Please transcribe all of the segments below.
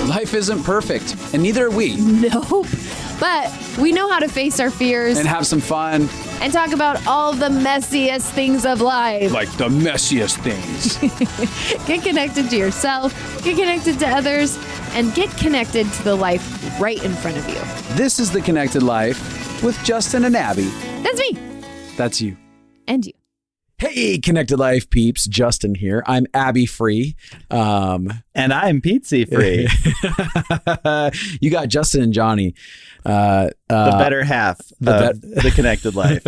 Life isn't perfect, and neither are we. Nope. But we know how to face our fears And have some fun. and talk about all the messiest things of life. Like the messiest things. Get connected to yourself, get connected to others, and get connected to the life right in front of you. This is The Connected Life with Justin and Abby. That's me. That's you. And you. Hey, Connected Life peeps. Justin here. I'm Abby Free. And I'm Pizza Free. You got Justin and Jonny. The better half of the Connected Life.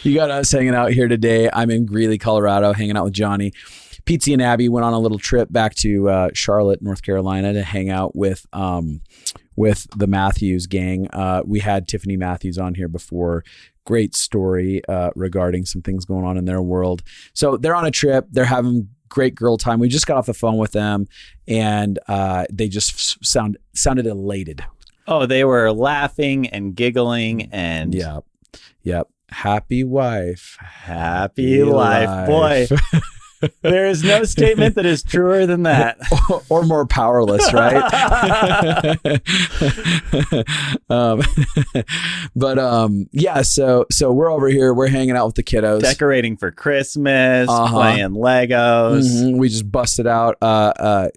You got us hanging out here today. I'm in Greeley, Colorado, hanging out with Jonny. Pizza and Abby went on a little trip back to Charlotte, North Carolina to hang out with the Matthews gang. We had Tiffany Matthews on here before. Great story regarding some things going on in their world. So they're on a trip. They're having great girl time. We just got off the phone with them, and they just sounded elated. Oh, they were laughing and giggling and Yep. Happy wife. Happy life. Boy, there is no statement that is truer than that. or more powerless, right? So we're over here. We're hanging out with the kiddos. Decorating for Christmas, playing Legos. Mm-hmm. We just busted out a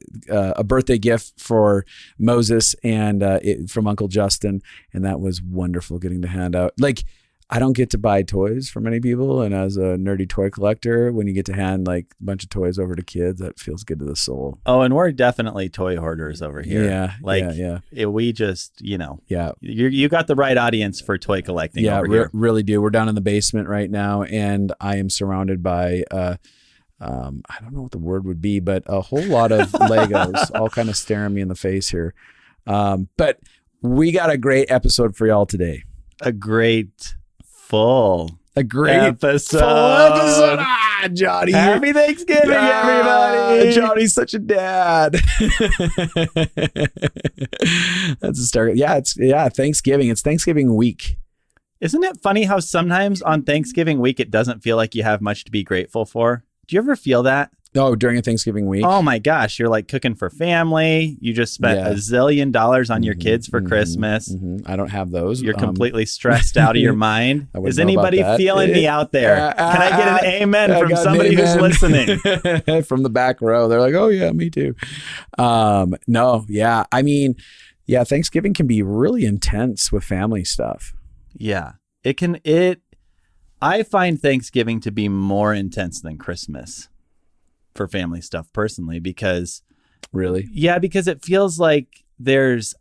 birthday gift for Moses and from Uncle Justin. And that was wonderful getting to hand out. Like, I don't get to buy toys for many people. And as a nerdy toy collector, when you get to hand like a bunch of toys over to kids, that feels good to the soul. Oh, and we're definitely toy hoarders over here. Yeah. We just, you got the right audience for toy collecting over here. Really do. We're down in the basement right now, and I am surrounded by, I don't know what the word would be, but a whole lot of Legos all kind of staring me in the face here. But we got a great episode for y'all today. A great full episode. Jonny. Happy Thanksgiving, everybody. Johnny's such a dad. That's a start. Thanksgiving. It's Thanksgiving week. Isn't it funny how sometimes on Thanksgiving week, it doesn't feel like you have much to be grateful for? Do you ever feel that? Oh, during a Thanksgiving week? Oh my gosh. You're like cooking for family. You just spent $1 zillion on your kids for Christmas. Mm-hmm. I don't have those. You're completely stressed out of your mind. Is anybody feeling me out there? Can I get an amen from somebody who's listening? From the back row. They're like, oh yeah, me too. Thanksgiving can be really intense with family stuff. Yeah, it can. I find Thanksgiving to be more intense than Christmas for family stuff personally, because because it feels like there's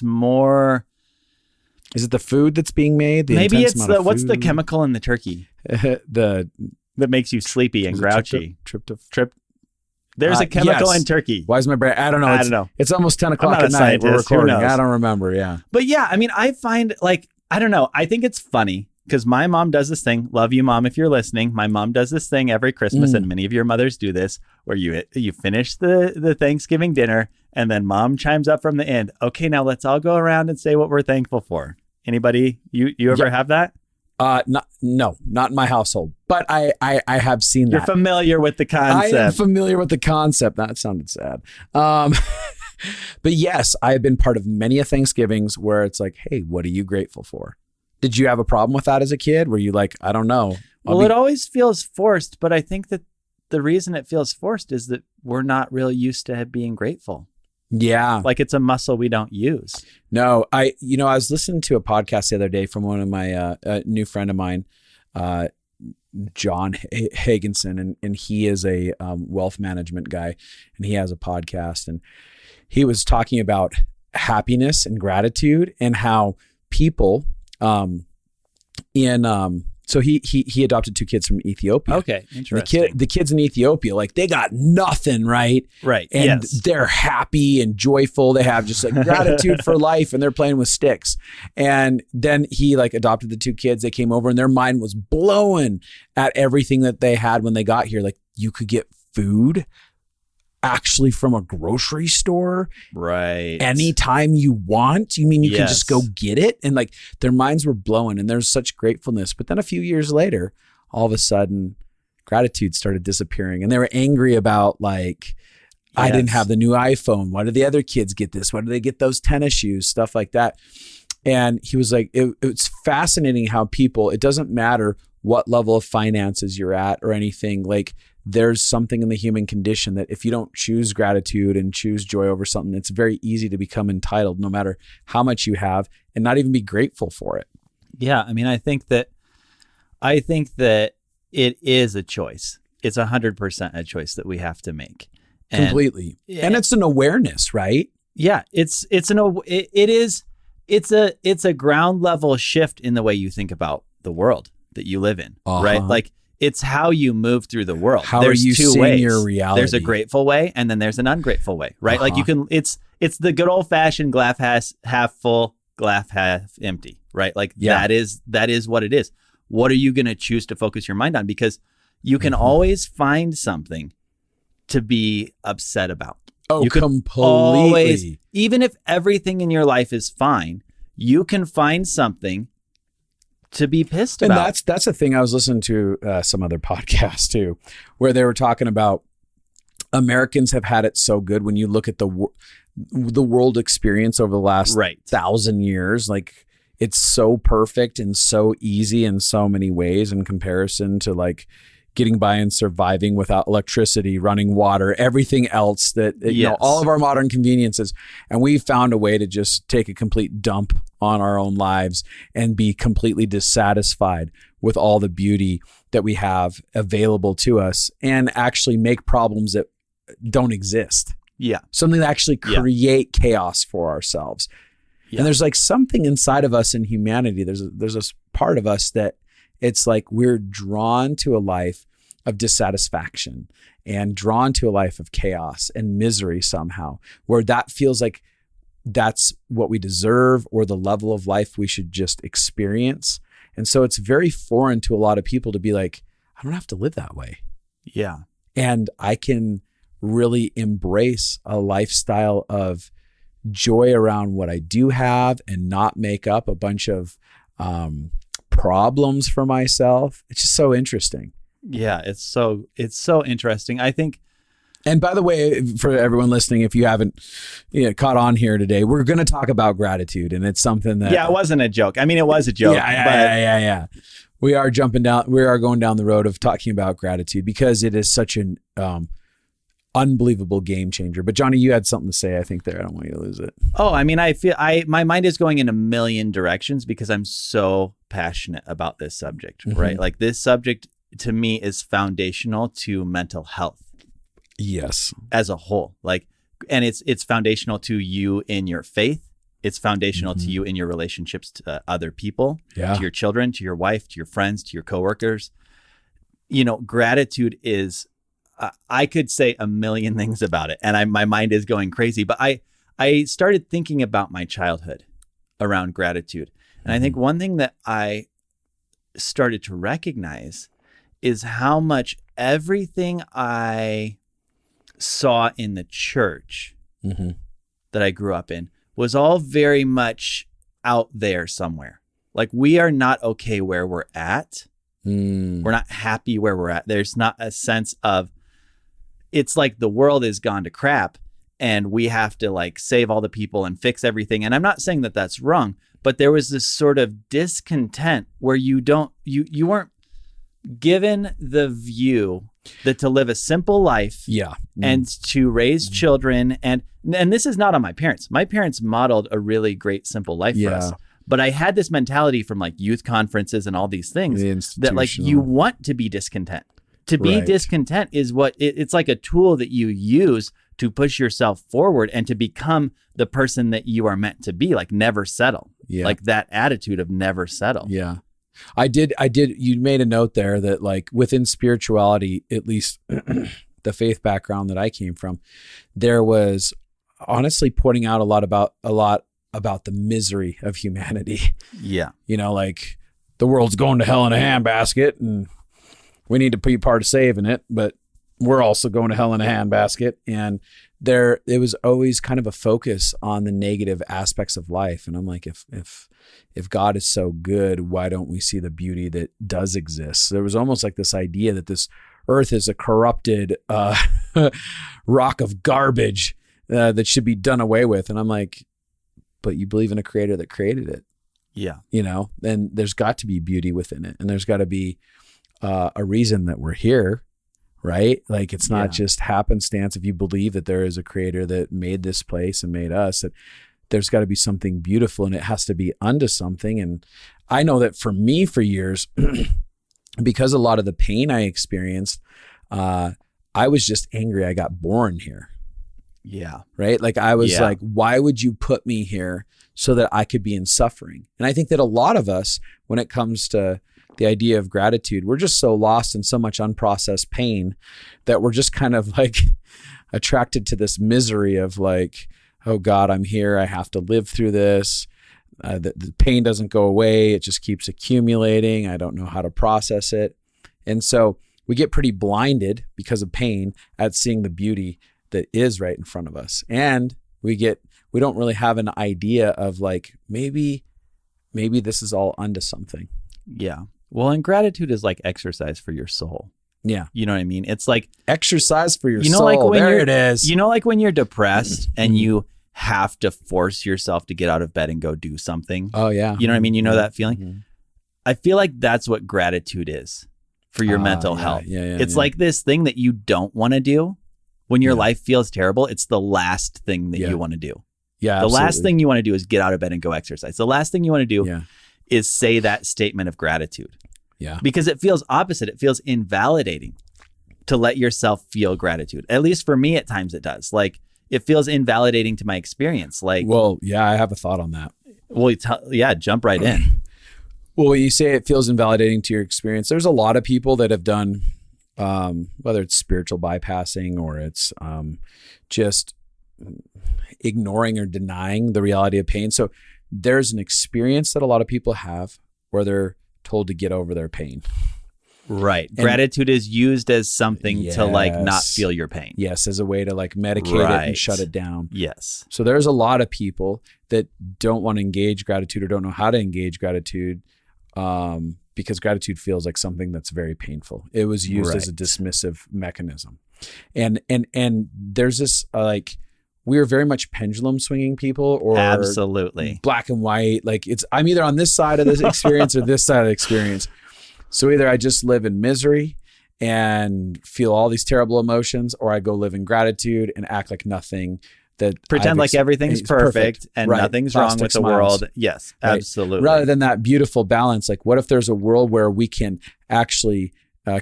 more. Is it the food that's being made? Maybe it's what's the chemical in the turkey that makes you sleepy and grouchy? There's a chemical in turkey. Why is my brain? I don't know. It's almost 10 o'clock at night. We're recording. I don't remember. Yeah. But yeah, I mean, I find I don't know. I think it's funny because my mom does this thing. Love you, Mom, if you're listening. My mom does this thing every Christmas, and many of your mothers do this, where you finish the Thanksgiving dinner, and then Mom chimes up from the end. Okay, now let's all go around and say what we're thankful for. Anybody? You ever have that? Not in my household, but I have seen that. You're familiar with the concept. I am familiar with the concept. That sounded sad. But yes, I have been part of many a Thanksgivings where it's like, hey, what are you grateful for? Did you have a problem with that as a kid? Were you like, I don't know? It always feels forced, but I think that the reason it feels forced is that we're not really used to being grateful. Yeah. Like it's a muscle we don't use. No, I was listening to a podcast the other day from one of my new friend of mine, John Hagenson, and he is a wealth management guy, and he has a podcast, and he was talking about happiness and gratitude and how people so he adopted 2 kids from Ethiopia. Okay, interesting. The kids in Ethiopia, like they got nothing, right? Right. And they're happy and joyful. They have just like gratitude for life, and they're playing with sticks. And then he like adopted the 2 kids. They came over, and their mind was blowing at everything that they had when they got here. Like you could get food actually from a grocery store, right? Anytime you want. You mean you can just go get it? And like their minds were blowing, and there's such gratefulness. But then a few years later, all of a sudden, gratitude started disappearing, and they were angry about like I didn't have the new iPhone. Why did the other kids get this? Why did they get those tennis shoes? Stuff like that. And he was like, it's fascinating how people, it doesn't matter what level of finances you're at or anything, like there's something in the human condition that if you don't choose gratitude and choose joy over something, it's very easy to become entitled no matter how much you have and not even be grateful for it. Yeah. I mean, I think that it is a choice. It's 100% a choice that we have to make. Completely. And it's an awareness, right? Yeah. It's a ground level shift in the way you think about the world that you live in, right? Like it's how you move through the world. There's are you two seeing ways. Your reality? There's a grateful way and then there's an ungrateful way, right? Like you can, it's the good old fashioned glass half full, glass half empty, right? Like that is what it is. What are you going to choose to focus your mind on? Because you can always find something to be upset about. Oh, you can completely. Always, even if everything in your life is fine, you can find something to be pissed about. And that's the thing. I was listening to some other podcast too, where they were talking about Americans have had it so good. When you look at the world experience over the last 1,000 years, like it's so perfect and so easy in so many ways in comparison to like getting by and surviving without electricity, running water, everything else that, you know, all of our modern conveniences. And we found a way to just take a complete dump on our own lives and be completely dissatisfied with all the beauty that we have available to us and actually make problems that don't exist. Yeah. Something that actually create chaos for ourselves. Yeah. And there's like something inside of us in humanity. There's this part of us that it's like we're drawn to a life of dissatisfaction and drawn to a life of chaos and misery somehow, where that feels like that's what we deserve or the level of life we should just experience. And so it's very foreign to a lot of people to be like, I don't have to live that way. Yeah. And I can really embrace a lifestyle of joy around what I do have and not make up a bunch of problems for myself. It's just so interesting. Yeah, it's so interesting. I think. And by the way, for everyone listening, if you haven't caught on here today, we're going to talk about gratitude, and it's something that it wasn't a joke. I mean, it was a joke. Yeah. We are going down the road of talking about gratitude because it is such an unbelievable game changer. But Jonny, you had something to say, I think there. I don't want you to lose it. Oh, I mean, I feel my mind is going in a million directions because I'm so passionate about this subject, right? Like this subject to me is foundational to mental health. Yes. As a whole, like, and it's foundational to you in your faith. It's foundational to you in your relationships to other people, to your children, to your wife, to your friends, to your coworkers. Gratitude is, I could say a million things about it and my mind is going crazy, but I started thinking about my childhood around gratitude. And I think one thing that I started to recognize is how much everything I saw in the church that I grew up in was all very much out there somewhere. Like we are not okay where we're at. We're not happy where we're at. There's not a sense of, it's like the world has gone to crap and we have to like save all the people and fix everything. And I'm not saying that that's wrong, but there was this sort of discontent where you weren't given the view that to live a simple life and to raise children. And this is not on my parents. My parents modeled a really great, simple life for us. But I had this mentality from like youth conferences and all these things that like you want to be discontent. To be discontent is what it's like a tool that you use to push yourself forward and to become the person that you are meant to be, like never settle. Yeah. Like that attitude of never settle. Yeah. I did. You made a note there that like within spirituality, at least the faith background that I came from, there was honestly pointing out a lot about the misery of humanity. Yeah. Like the world's going to hell in a handbasket and we need to be part of saving it, but we're also going to hell in a handbasket. And it was always kind of a focus on the negative aspects of life. And I'm like, if God is so good, why don't we see the beauty that does exist? So there was almost like this idea that this Earth is a corrupted rock of garbage that should be done away with. And I'm like, but you believe in a creator that created it. Yeah. Then there's got to be beauty within it. And there's got to be a reason that we're here, right? Like it's not just happenstance. If you believe that there is a creator that made this place and made us, that there's got to be something beautiful and it has to be unto something. And I know that for me, for years, because a lot of the pain I experienced, I was just angry I got born here. Yeah. Right? Like I was like, why would you put me here so that I could be in suffering? And I think that a lot of us, when it comes to the idea of gratitude, we're just so lost in so much unprocessed pain that we're just kind of like attracted to this misery of like, oh God, I'm here. I have to live through this. The pain doesn't go away. It just keeps accumulating. I don't know how to process it. And so we get pretty blinded because of pain at seeing the beauty that is right in front of us. And we don't really have an idea of like, maybe this is all unto something. Yeah. Well, and gratitude is like exercise for your soul. Yeah. You know what I mean? It's like exercise for your soul. Like when there it is. Like when you're depressed and you have to force yourself to get out of bed and go do something. Oh yeah. You know what I mean? You know that feeling? Mm-hmm. I feel like that's what gratitude is for your mental health. Yeah, it's like this thing that you don't want to do when your life feels terrible. It's the last thing that you want to do. Yeah. The last thing you want to do is get out of bed and go exercise. The last thing you want to do is say that statement of gratitude. Yeah. Because it feels opposite. It feels invalidating to let yourself feel gratitude. At least for me, at times it does. Like it feels invalidating to my experience. Like, well, yeah, I have a thought on that. Well, jump right in. Well, when you say it feels invalidating to your experience, there's a lot of people that have done, whether it's spiritual bypassing or it's just ignoring or denying the reality of pain. So there's an experience that a lot of people have where they're told to get over their pain. Right. And gratitude is used as something to like not feel your pain. Yes, as a way to like medicate it and shut it down. Yes. So there's a lot of people that don't want to engage gratitude or don't know how to engage gratitude because gratitude feels like something that's very painful. It was used as a dismissive mechanism. And there's this like, we are very much pendulum swinging people or absolutely black and white. Like I'm either on this side of this experience or this side of the experience. So either I just live in misery and feel all these terrible emotions, or I go live in gratitude and act like nothing. That pretend like everything's perfect and nothing's wrong with the world. Yes, absolutely. Rather than that beautiful balance, like what if there's a world where we can actually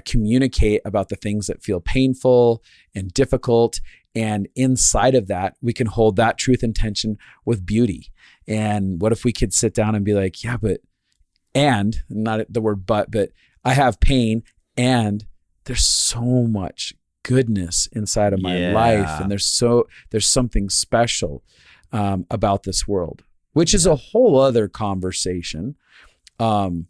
communicate about the things that feel painful and difficult, and inside of that, we can hold that truth and tension with beauty. And what if we could sit down and be like, yeah, but, and not the word but I have pain and there's so much goodness inside of my life. And there's something special about this world, which is a whole other conversation. And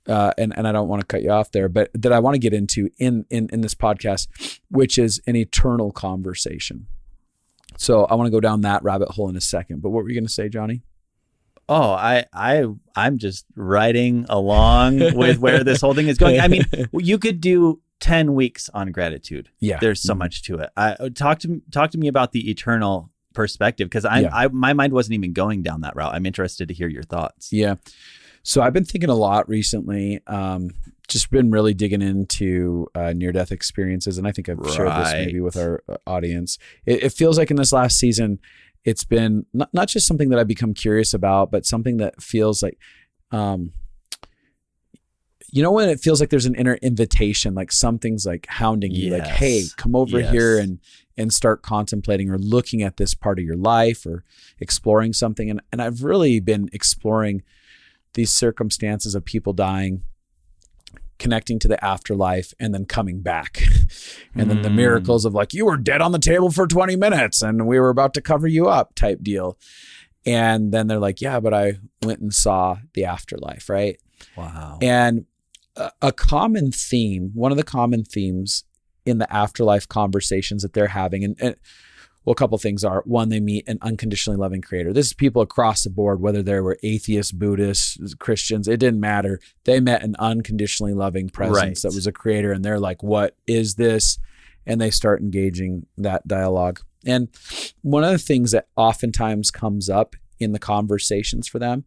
I don't want to cut you off there, but that I want to get into in this podcast, which is an eternal conversation. So I want to go down that rabbit hole in a second, but what were you going to say, Jonny? Oh, I'm just riding along with where this whole thing is going. I mean, you could do 10 weeks on gratitude. Yeah. There's so much to it. Talk to me about the eternal perspective, because my mind wasn't even going down that route. I'm interested to hear your thoughts. Yeah. So I've been thinking a lot recently, just been really digging into near-death experiences. And I think I've shared this maybe with our audience. It feels like in this last season, it's been not just something that I've become curious about, but something that feels like, when it feels like there's an inner invitation, like something's like hounding you, like, hey, come over here and start contemplating or looking at this part of your life or exploring something. And I've really been exploring these circumstances of people dying, connecting to the afterlife, and then coming back. And then the miracles of like, you were dead on the table for 20 minutes and we were about to cover you up type deal. And then they're like, yeah, but I went and saw the afterlife, right? Wow. And a common theme, one of the common themes in the afterlife conversations that they're having, and Well, a couple things are, one, they meet an unconditionally loving creator. This is people across the board, whether they were atheists, Buddhists, Christians, it didn't matter. They met an unconditionally loving presence that was a creator, and they're like, what is this? And they start engaging that dialogue. And one of the things that oftentimes comes up in the conversations for them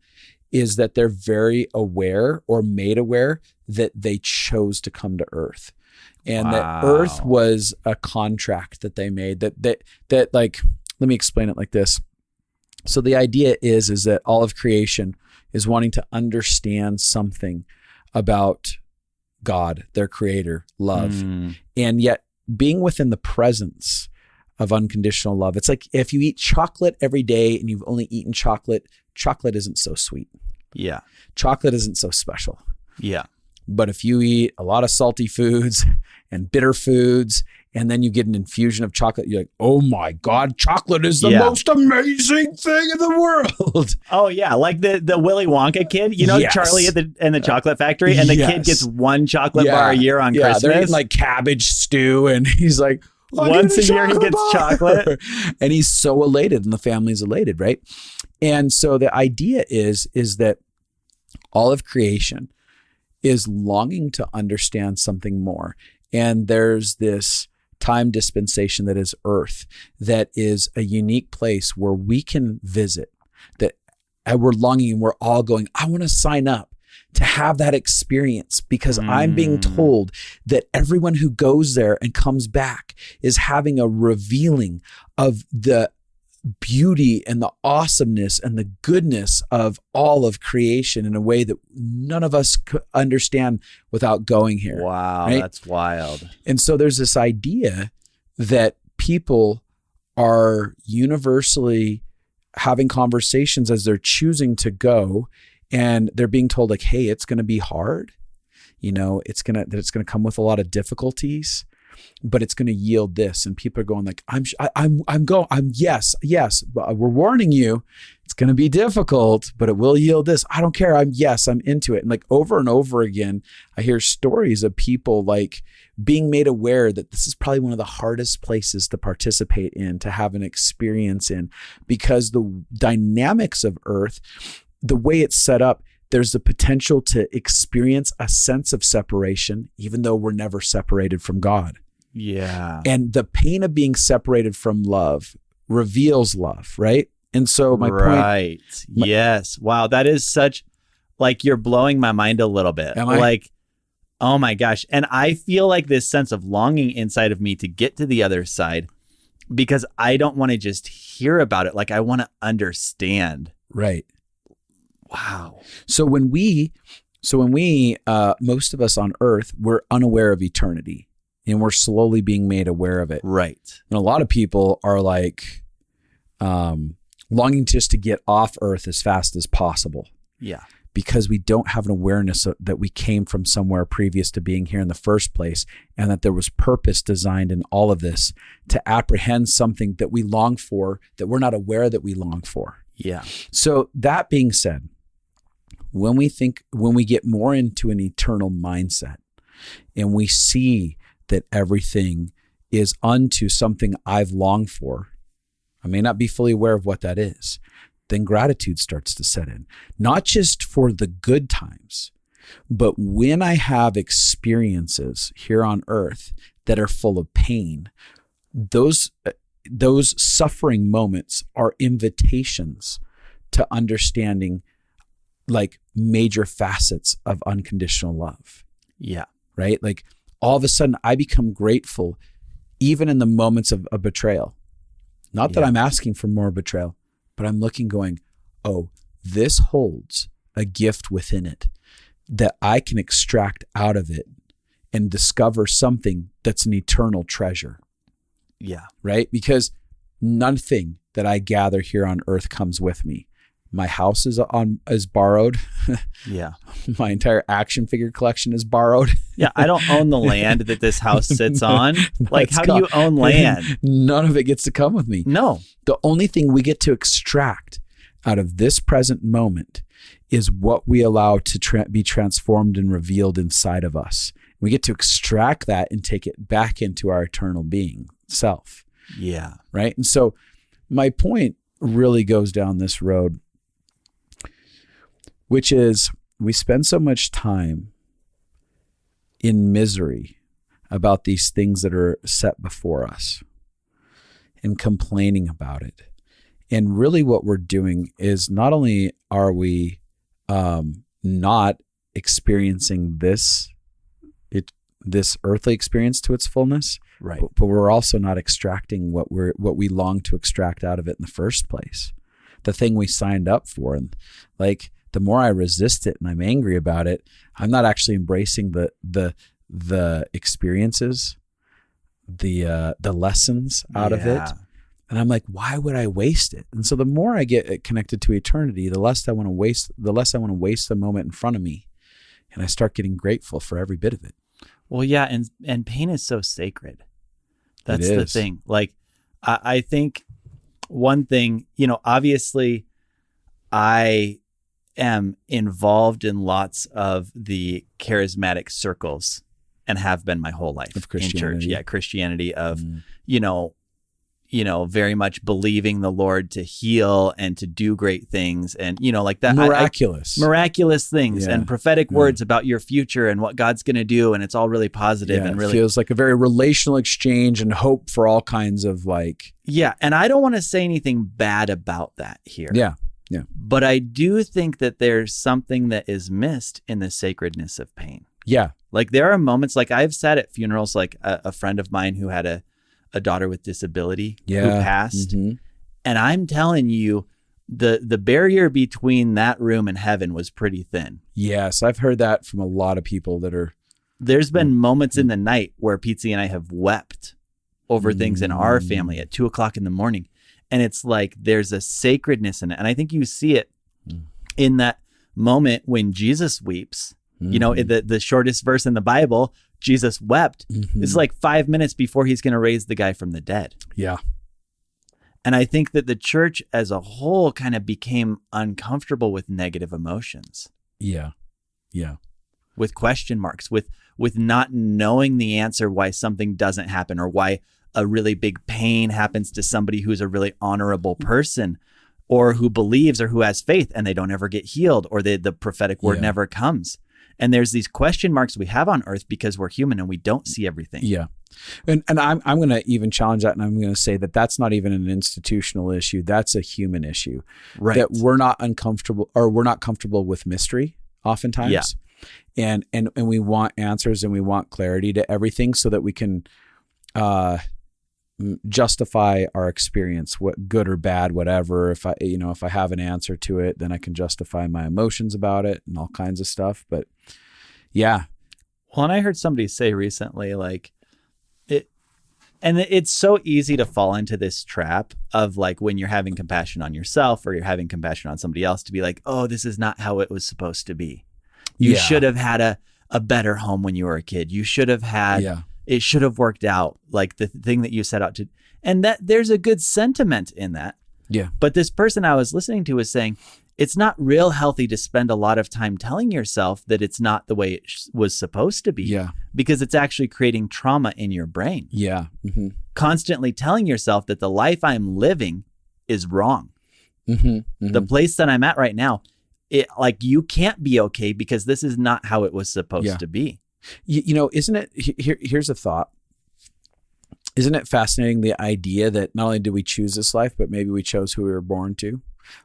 is that they're very aware or made aware that they chose to come to Earth. And that Earth was a contract that they made that like, let me explain it like this. So the idea is that all of creation is wanting to understand something about God, their creator, love. And yet being within the presence of unconditional love. It's like if you eat chocolate every day and you've only eaten chocolate, chocolate isn't so sweet. Yeah. Chocolate isn't so special. Yeah. But if you eat a lot of salty foods and bitter foods, and then you get an infusion of chocolate, you're like, oh my God, chocolate is the most amazing thing in the world. Oh yeah. Like the Willy Wonka kid, you know, Charlie in the chocolate factory, and the kid gets one chocolate bar a year on Christmas. They're eating like cabbage stew, and he's like, once a year he gets chocolate. And he's so elated, and the family's elated, right? And so the idea is that all of creation is longing to understand something more. And there's this time dispensation that is Earth, that is a unique place where we can visit, that we're longing, and we're all going, I want to sign up to have that experience, because I'm being told that everyone who goes there and comes back is having a revealing of the beauty and the awesomeness and the goodness of all of creation in a way that none of us could understand without going here. Wow, right? That's wild. And so there's this idea that people are universally having conversations as they're choosing to go, and they're being told like, hey, it's going to be hard. You know, it's going to come with a lot of difficulties, but it's going to yield this. And people are going like, yes, but we're warning you, it's going to be difficult, but it will yield this. I don't care. I'm into it. And like over and over again, I hear stories of people like being made aware that this is probably one of the hardest places to participate in, to have an experience in, because the dynamics of Earth, the way it's set up, there's the potential to experience a sense of separation, even though we're never separated from God. Yeah. And the pain of being separated from love reveals love, right? And so my point. Yes. Wow. That is such, like, you're blowing my mind a little bit. Am I? Like, oh my gosh. And I feel like this sense of longing inside of me to get to the other side, because I don't want to just hear about it. Like, I want to understand. Right. Wow. So when we, most of us on Earth, we're unaware of eternity, and we're slowly being made aware of it. Right. And a lot of people are like longing just to get off Earth as fast as possible. Yeah. Because we don't have an awareness that we came from somewhere previous to being here in the first place, and that there was purpose designed in all of this to apprehend something that we long for, that we're not aware that we long for. Yeah. So that being said, when we get more into an eternal mindset, and we see that everything is unto something I've longed for, I may not be fully aware of what that is, then gratitude starts to set in. Not just for the good times, but when I have experiences here on Earth that are full of pain, those suffering moments are invitations to understanding like major facets of unconditional love. Yeah. Right? Like all of a sudden I become grateful even in the moments of a betrayal. Not that I'm asking for more betrayal, but I'm looking going, oh, this holds a gift within it that I can extract out of it and discover something that's an eternal treasure. Yeah. Right? Because nothing that I gather here on Earth comes with me. My house is borrowed. Yeah. My entire action figure collection is borrowed. Yeah. I don't own the land that this house sits on. Like, how do you own land? None of it gets to come with me. No. The only thing we get to extract out of this present moment is what we allow to be transformed and revealed inside of us. We get to extract that and take it back into our eternal being self. Yeah. Right. And so my point really goes down this road, which is we spend so much time in misery about these things that are set before us and complaining about it. And really what we're doing is not only are we not experiencing this earthly experience to its fullness, Right. but we're also not extracting what we long to extract out of it in the first place, the thing we signed up for. And like, the more I resist it and I'm angry about it, I'm not actually embracing the experiences, the lessons out of it. And I'm like, why would I waste it? And so the more I get connected to eternity, the less I want to waste the moment in front of me. And I start getting grateful for every bit of it. Well, yeah, and pain is so sacred. That's the thing. Like, I think one thing, obviously I am involved in lots of the charismatic circles and have been my whole life of Christianity. In church. Yeah, Christianity of, very much believing the Lord to heal and to do great things and, like that. Miraculous things and prophetic words about your future and what God's going to do. And it's all really positive and really it feels like a very relational exchange and hope for all kinds of like. Yeah. And I don't want to say anything bad about that here. Yeah. Yeah. But I do think that there's something that is missed in the sacredness of pain. Yeah. Like there are moments, like I've sat at funerals, like a friend of mine who had a daughter with disability who passed. Mm-hmm. And I'm telling you, the barrier between that room and heaven was pretty thin. Yes. I've heard that from a lot of people that are. There's been moments in the night where Pizzi and I have wept over things in our family at 2:00 in the morning. And it's like, there's a sacredness in it. And I think you see it in that moment when Jesus weeps, the shortest verse in the Bible, Jesus wept. It's like 5 minutes before he's going to raise the guy from the dead. Yeah. And I think that the church as a whole kind of became uncomfortable with negative emotions. Yeah. Yeah. With question marks, with not knowing the answer why something doesn't happen or why a really big pain happens to somebody who's a really honorable person or who believes or who has faith and they don't ever get healed or the prophetic word never comes. And there's these question marks we have on earth because we're human and we don't see everything. Yeah. And I'm going to even challenge that. And I'm going to say that that's not even an institutional issue. That's a human issue. Right. That we're not comfortable with mystery oftentimes. Yeah. And we want answers and we want clarity to everything so that we can, justify our experience, what good or bad, whatever. If I have an answer to it, then I can justify my emotions about it and all kinds of stuff. But yeah. Well, and I heard somebody say recently, like it's so easy to fall into this trap of like when you're having compassion on yourself or you're having compassion on somebody else to be like, oh, this is not how it was supposed to be. You should have had a better home when you were a kid. You should have had, it should have worked out, like the thing that you set out to. And that there's a good sentiment in that. Yeah. But this person I was listening to was saying, it's not real healthy to spend a lot of time telling yourself that it's not the way it was supposed to be. Yeah. Because it's actually creating trauma in your brain. Yeah. Mm-hmm. Constantly telling yourself that the life I'm living is wrong. Mm-hmm. Mm-hmm. The place that I'm at right now, you can't be okay because this is not how it was supposed to be. Isn't it, here's a thought. Isn't it fascinating, the idea that not only did we choose this life, but maybe we chose who we were born to?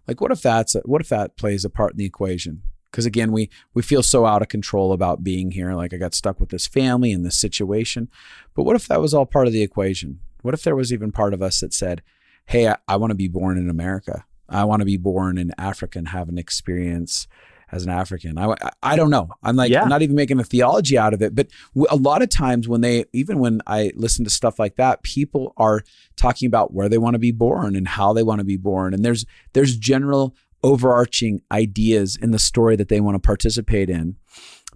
Like, what if that plays a part in the equation? Because again, we feel so out of control about being here. Like, I got stuck with this family and this situation. But what if that was all part of the equation? What if there was even part of us that said, hey, I want to be born in America. I want to be born in Africa and have an experience as an African. I don't know. I'm not even making a theology out of it. But a lot of times when I listen to stuff like that, people are talking about where they want to be born and how they want to be born. And there's general overarching ideas in the story that they want to participate in,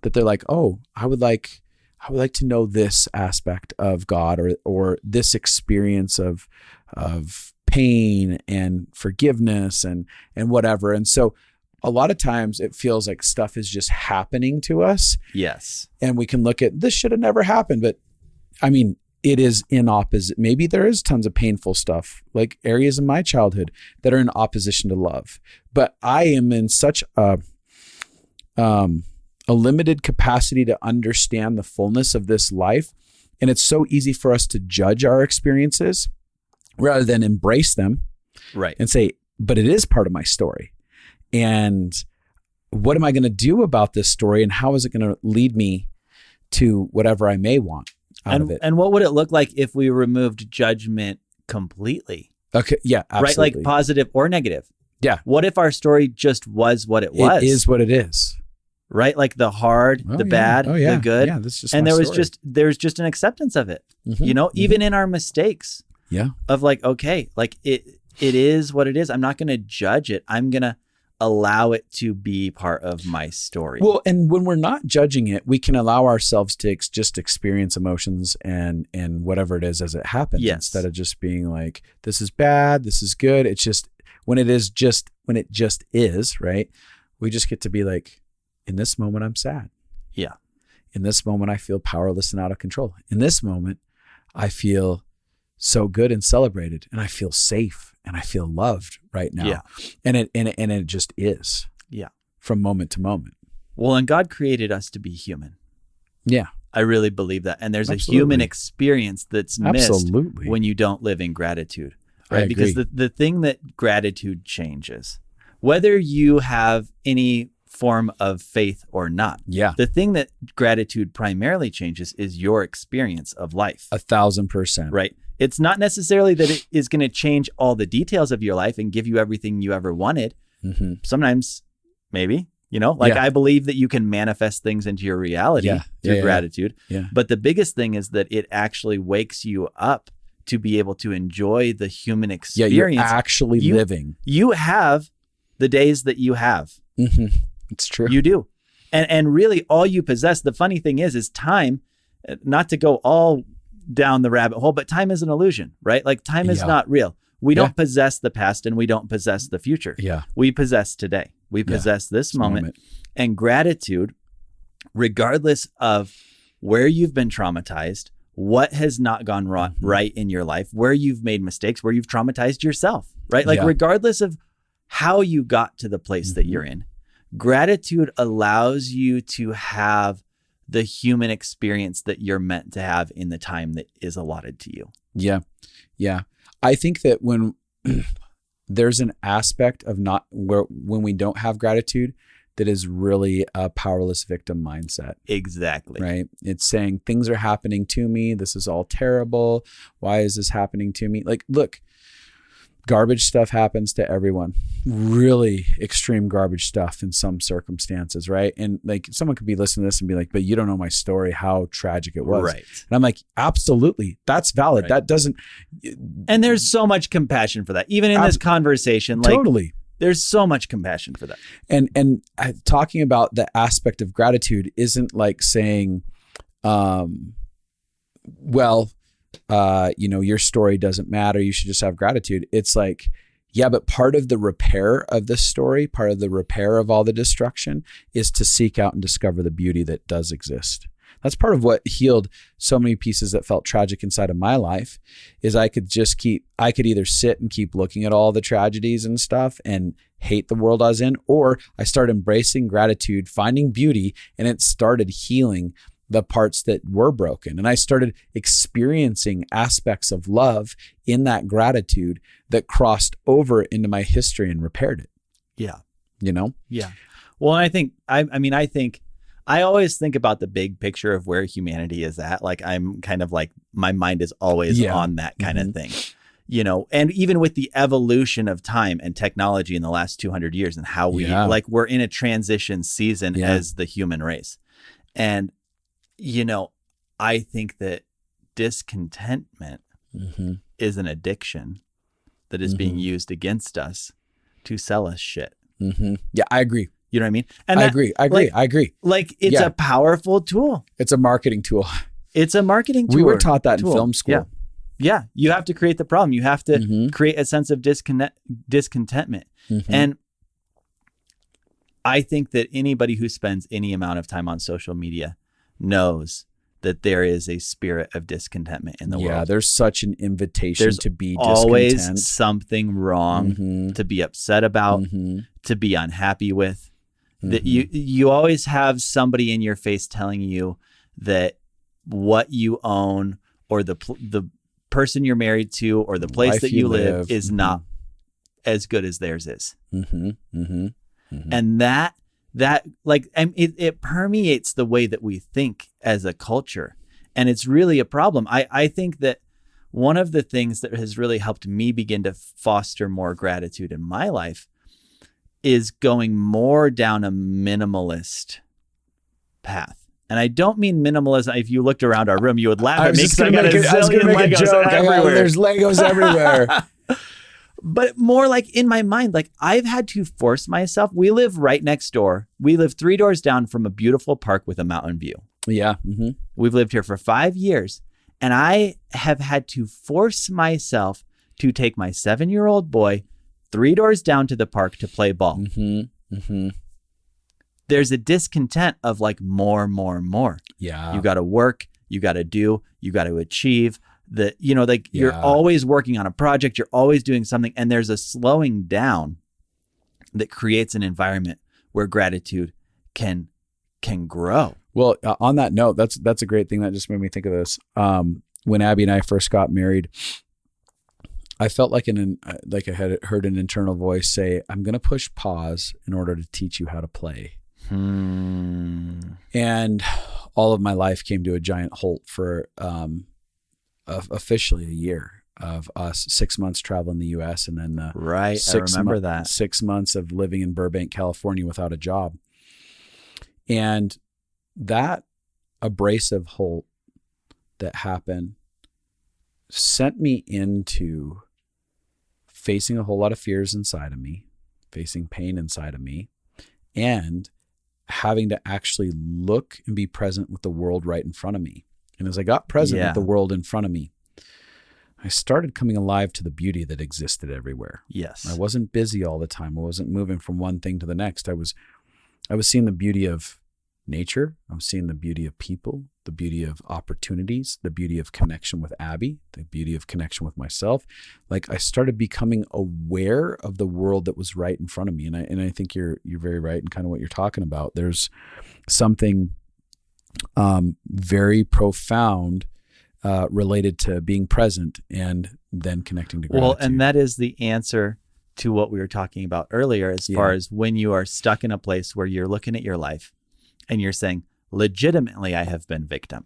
that they're like, oh, I would like to know this aspect of God or this experience of pain and forgiveness and whatever. And so a lot of times it feels like stuff is just happening to us. Yes. And we can look at, this should have never happened. But I mean, it is in opposite. Maybe there is tons of painful stuff, like areas in my childhood that are in opposition to love. But I am in such a limited capacity to understand the fullness of this life. And it's so easy for us to judge our experiences rather than embrace them. Right. And say, but it is part of my story. And what am I going to do about this story? And how is it going to lead me to whatever I may want out of it? And what would it look like if we removed judgment completely? Okay. Yeah, absolutely. Right? Like positive or negative. Yeah. What if our story just was what it was? It is what it is. Right? Like the hard, the bad, the good. Yeah, this is just and my there's just an acceptance of it. Even in our mistakes. Yeah. Of like, okay, like it is what it is. I'm not going to judge it. I'm going to allow it to be part of my story. Well, and when we're not judging it, we can allow ourselves to just experience emotions and whatever it is as it happens, instead of just being like, this is bad, this is good. It's just when it just is, right? We just get to be like, in this moment, I'm sad. Yeah. In this moment, I feel powerless and out of control. In this moment, I feel so good and celebrated, and I feel safe and I feel loved right now. Yeah. And it just is. Yeah. From moment to moment. Well, and God created us to be human. Yeah. I really believe that. And there's Absolutely. a human experience that's missed Absolutely. when you don't live in gratitude. I Right? agree. Because the thing that gratitude changes, whether you have any form of faith or not. Yeah. The thing that gratitude primarily changes is your experience of life. 1,000%. Right. It's not necessarily that it is going to change all the details of your life and give you everything you ever wanted. Mm-hmm. Sometimes, maybe, I believe that you can manifest things into your reality through gratitude. Yeah. But the biggest thing is that it actually wakes you up to be able to enjoy the human experience. Yeah, you're actually living. You have the days that you have. Mm-hmm. It's true. You do. And really all you possess, the funny thing is time, not to go all down the rabbit hole, but time is an illusion, right? Like time is not real. We don't possess the past and we don't possess the future. Yeah. We possess today. We possess this moment. And gratitude, regardless of where you've been traumatized, what has not gone right in your life, where you've made mistakes, where you've traumatized yourself, right? Like regardless of how you got to the place that you're in, gratitude allows you to have the human experience that you're meant to have in the time that is allotted to you. Yeah. Yeah. I think that when there's an aspect of when we don't have gratitude, that is really a powerless victim mindset. Exactly. Right. It's saying things are happening to me. This is all terrible. Why is this happening to me? Like, look, garbage stuff happens to everyone. Really extreme garbage stuff in some circumstances, right? And like someone could be listening to this and be like, but you don't know my story, how tragic it was. Right. And I'm like, absolutely. That's valid. Right. That doesn't. And there's so much compassion for that. Even in this conversation, like totally. There's so much compassion for that. And talking about the aspect of gratitude isn't like saying, your story doesn't matter. You should just have gratitude. It's like, yeah, but part of the repair of the story, part of the repair of all the destruction is to seek out and discover the beauty that does exist. That's part of what healed so many pieces that felt tragic inside of my life is I could either sit and keep looking at all the tragedies and stuff and hate the world I was in, or I started embracing gratitude, finding beauty, and it started healing the parts that were broken. And I started experiencing aspects of love in that gratitude that crossed over into my history and repaired it. Yeah. Yeah. Well, and I think I always think about the big picture of where humanity is at. Like I'm kind of like, my mind is always on that kind of thing, and even with the evolution of time and technology in the last 200 years and how we're in a transition season as the human race. And I think that discontentment is an addiction that is being used against us to sell us shit. Mm-hmm. Yeah, I agree. You know what I mean? And I agree. Like it's a powerful tool. It's a marketing tool. It's a marketing tool. We were taught that in film school. Yeah. You have to create the problem. You have to create a sense of discontentment. Mm-hmm. And I think that anybody who spends any amount of time on social media knows that there is a spirit of discontentment in the world. Yeah, there's such an invitation There's to be always discontent. something wrong to be upset about, to be unhappy with. That you always have somebody in your face telling you that what you own or the person you're married to or the place Life that you you live live. is not as good as theirs is. And And that like, and it permeates the way that we think as a culture. And it's really a problem. I think that one of the things that has really helped me begin to foster more gratitude in my life is going more down a minimalist path. And I don't mean minimalism. If you looked around our room, you would laugh at me because I got a zillion Legos everywhere. There's Legos everywhere. But more like in my mind, like I've had to force myself. We live right next door. We live 3 doors down from a beautiful park with a mountain view. Yeah. We've lived here for 5 years. And I have had to force myself to take my 7-year-old boy 3 doors down to the park to play ball. There's a discontent of like more. Yeah. You got to work, you got to do, you got to achieve. That, you know, like you're always working on a project, you're always doing something, and there's a slowing down that creates an environment where gratitude can grow. Well, on that note, that's a great thing. That just made me think of this. When Abby and I first got married, I felt like I had heard an internal voice say, "I'm going to push pause in order to teach you how to play." And all of my life came to a giant halt for officially a year of us, 6 months traveling the U.S. and then I remember that 6 months of living in Burbank, California without a job. And that abrasive halt that happened sent me into facing a whole lot of fears inside of me, facing pain inside of me, and having to actually look and be present with the world right in front of me. And as I got present with the world in front of me, I started coming alive to the beauty that existed everywhere. Yes. I wasn't busy all the time. I wasn't moving from one thing to the next. I was seeing the beauty of nature. I was seeing the beauty of people, the beauty of opportunities, the beauty of connection with Abby, the beauty of connection with myself. Like I started becoming aware of the world that was right in front of me. And I think you're very right in kind of what you're talking about. There's something very profound related to being present and then connecting to gratitude. Well, and that is the answer to what we were talking about earlier, as far as when you are stuck in a place where you're looking at your life and you're saying, legitimately, I have been victim.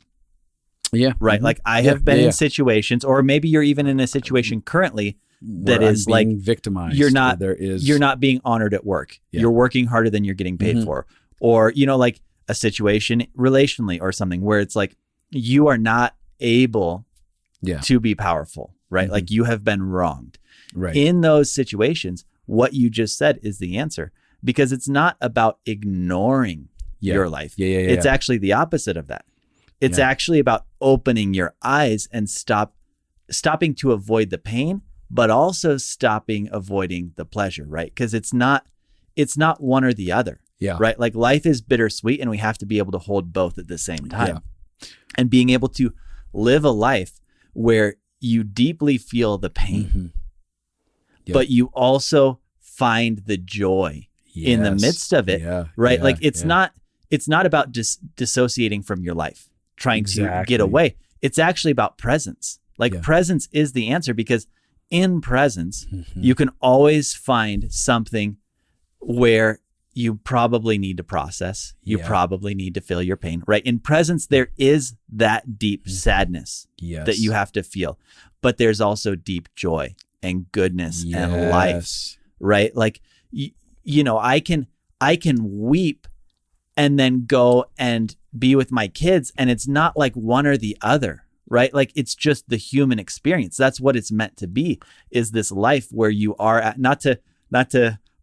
Yeah. Right. Like I have been in situations, or maybe you're even in a situation currently that is like victimized. You're not being honored at work. Yeah. You're working harder than you're getting paid for. Or, you know, like a situation relationally or something where it's like you are not able to be powerful, right? Like you have been wronged. Right. In those situations, what you just said is the answer, because it's not about ignoring your life. It's actually the opposite of that. It's actually about opening your eyes and stopping to avoid the pain, but also stopping avoiding the pleasure, right? Because it's not one or the other. Yeah. Right. Like life is bittersweet and we have to be able to hold both at the same time. And being able to live a life where you deeply feel the pain, but you also find the joy in the midst of it. Right. Like it's not about dissociating from your life, trying to get away. It's actually about presence. Like presence is the answer, because in presence, you can always find something where you probably need to process. You probably need to feel your pain, right? In presence, there is that deep sadness that you have to feel, but there's also deep joy and goodness and life, right? Like, you know, I can weep and then go and be with my kids, and it's not like one or the other, right? Like it's just the human experience. That's what it's meant to be, is this life where you are at, not to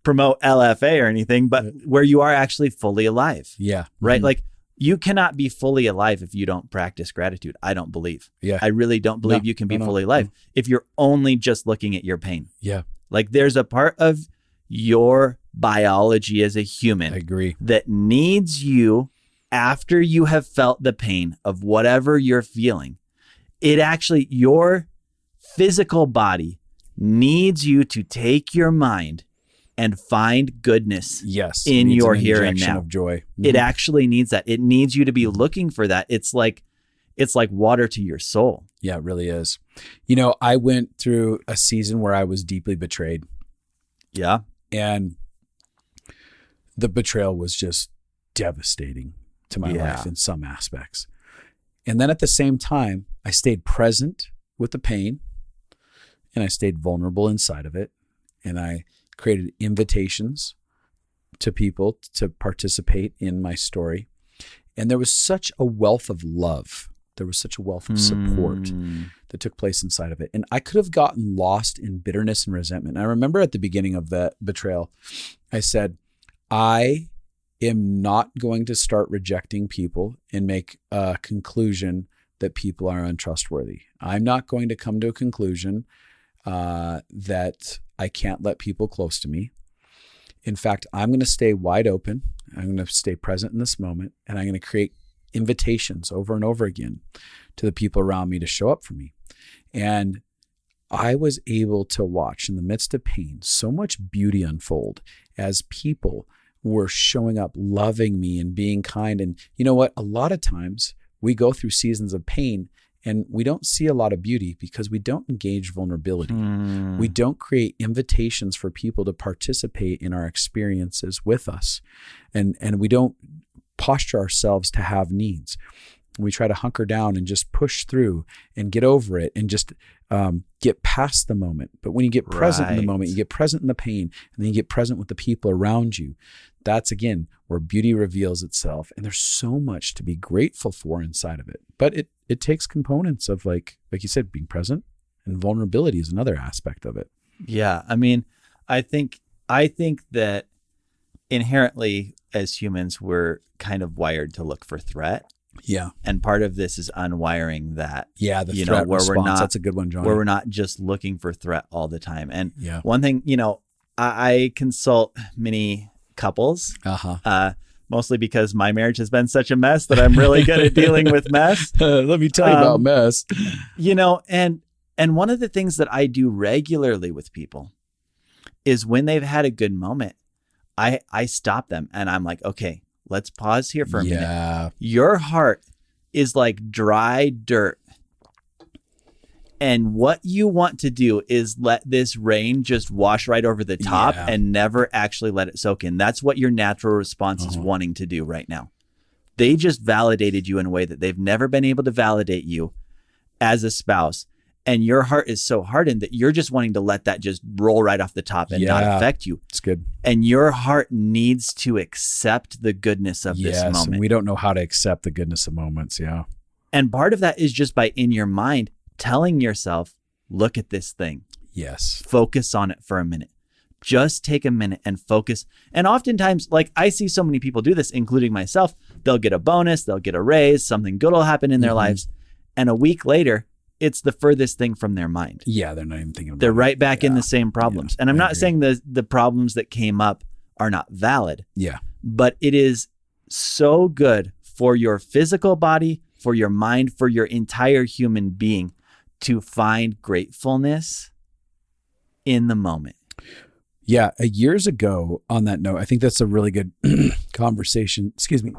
promote LFA or anything, but where you are actually fully alive. Yeah. Right. Like you cannot be fully alive if you don't practice gratitude. I don't believe. Yeah. I really don't believe you can be fully alive if you're only just looking at your pain. Yeah. Like there's a part of your biology as a human, I agree, that needs you after you have felt the pain of whatever you're feeling, it actually, your physical body needs you to take your mind and find goodness in your here and now. Of joy. Mm-hmm. It actually needs that. It needs you to be looking for that. It's like water to your soul. Yeah, it really is. You know, I went through a season where I was deeply betrayed. Yeah. And the betrayal was just devastating to my life in some aspects. And then at the same time, I stayed present with the pain and I stayed vulnerable inside of it. And I created invitations to people to participate in my story. And there was such a wealth of love. There was such a wealth of support that took place inside of it. And I could have gotten lost in bitterness and resentment. And I remember at the beginning of that betrayal, I said, I am not going to start rejecting people and make a conclusion that people are untrustworthy. I'm not going to come to a conclusion that I can't let people close to me. In fact, I'm going to stay wide open. I'm going to stay present in this moment, and I'm going to create invitations over and over again to the people around me to show up for me. And I was able to watch in the midst of pain so much beauty unfold as people were showing up, loving me and being kind. And you know what? A lot of times we go through seasons of pain and we don't see a lot of beauty because we don't engage vulnerability. We don't create invitations for people to participate in our experiences with us. And we don't posture ourselves to have needs. We try to hunker down and just push through and get over it and just get past the moment. But when you get present in the moment, you get present in the pain, and then you get present with the people around you. That's, again, where beauty reveals itself. And there's so much to be grateful for inside of it. But it takes components of, like you said, being present, and vulnerability is another aspect of it. Yeah. I mean, I think that inherently as humans, we're kind of wired to look for threat. Yeah. And part of this is unwiring that. Yeah, the threat response. That's a good one, Jonny. Where we're not just looking for threat all the time. And one thing, I consult many couples, mostly because my marriage has been such a mess that I'm really good at dealing with mess. Let me tell you about mess. And one of the things that I do regularly with people is when they've had a good moment, I stop them and I'm like, okay, let's pause here for a minute. Your heart is like dry dirt. And what you want to do is let this rain just wash right over the top and never actually let it soak in. That's what your natural response is wanting to do right now. They just validated you in a way that they've never been able to validate you as a spouse. And your heart is so hardened that you're just wanting to let that just roll right off the top and not affect you. It's good. And your heart needs to accept the goodness of this moment. And we don't know how to accept the goodness of moments. Yeah. And part of that is just by in your mind telling yourself, look at this thing. Yes. Focus on it for a minute. Just take a minute and focus. And oftentimes, like I see so many people do this, including myself, they'll get a bonus, they'll get a raise, something good will happen in their lives. And a week later, it's the furthest thing from their mind. Yeah, they're not even thinking about it. They're right back in the same problems. And I'm not saying the problems that came up are not valid. Yeah. But it is so good for your physical body, for your mind, for your entire human being to find gratefulness in the moment. Yeah. Years ago, on that note, I think that's a really good conversation. Excuse me.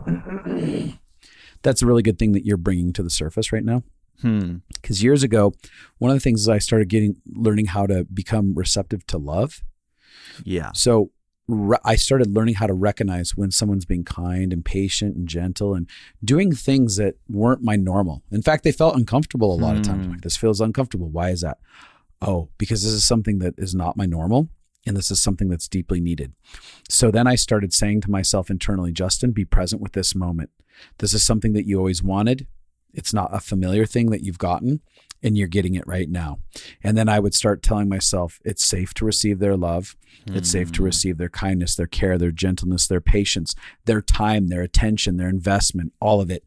That's a really good thing that you're bringing to the surface right now. Because years ago, one of the things is I started learning how to become receptive to love. Yeah. So I started learning how to recognize when someone's being kind and patient and gentle and doing things that weren't my normal. In fact, they felt uncomfortable a lot of times. Like, this feels uncomfortable. Why is that? Oh, because this is something that is not my normal. And this is something that's deeply needed. So then I started saying to myself internally, Justin, be present with this moment. This is something that you always wanted. It's not a familiar thing that you've gotten, and you're getting it right now. And then I would start telling myself it's safe to receive their love. It's safe to receive their kindness, their care, their gentleness, their patience, their time, their attention, their investment, all of it.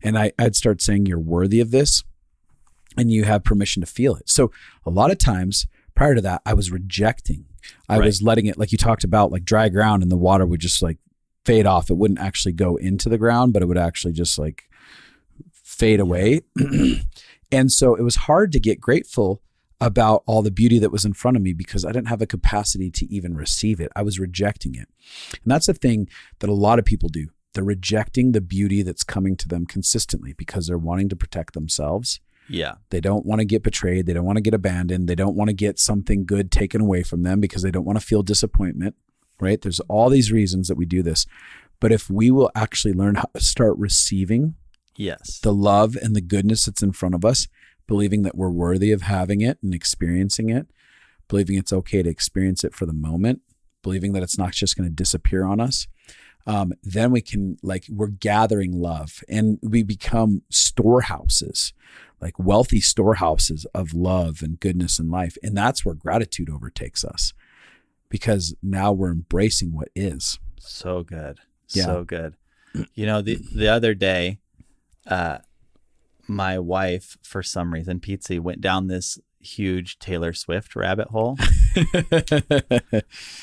And I'd start saying you're worthy of this and you have permission to feel it. So a lot of times prior to that, I was rejecting. I was letting it, like you talked about, like dry ground, and the water would just like fade off. It wouldn't actually go into the ground, but it would actually just like fade away. And so it was hard to get grateful about all the beauty that was in front of me because I didn't have a capacity to even receive it. I was rejecting it. And that's a thing that a lot of people do. They're rejecting the beauty that's coming to them consistently because they're wanting to protect themselves. Yeah. They don't want to get betrayed. They don't want to get abandoned. They don't want to get something good taken away from them because they don't want to feel disappointment, right? There's all these reasons that we do this. But if we will actually learn how to start receiving the love and the goodness that's in front of us, believing that we're worthy of having it and experiencing it, believing it's okay to experience it for the moment, believing that it's not just going to disappear on us, then we can, like, we're gathering love and we become storehouses, like wealthy storehouses of love and goodness in life. And that's where gratitude overtakes us because now we're embracing what is. So good. Yeah. So good. You know, the other day, my wife, for some reason, Pizzi, went down this huge Taylor Swift rabbit hole.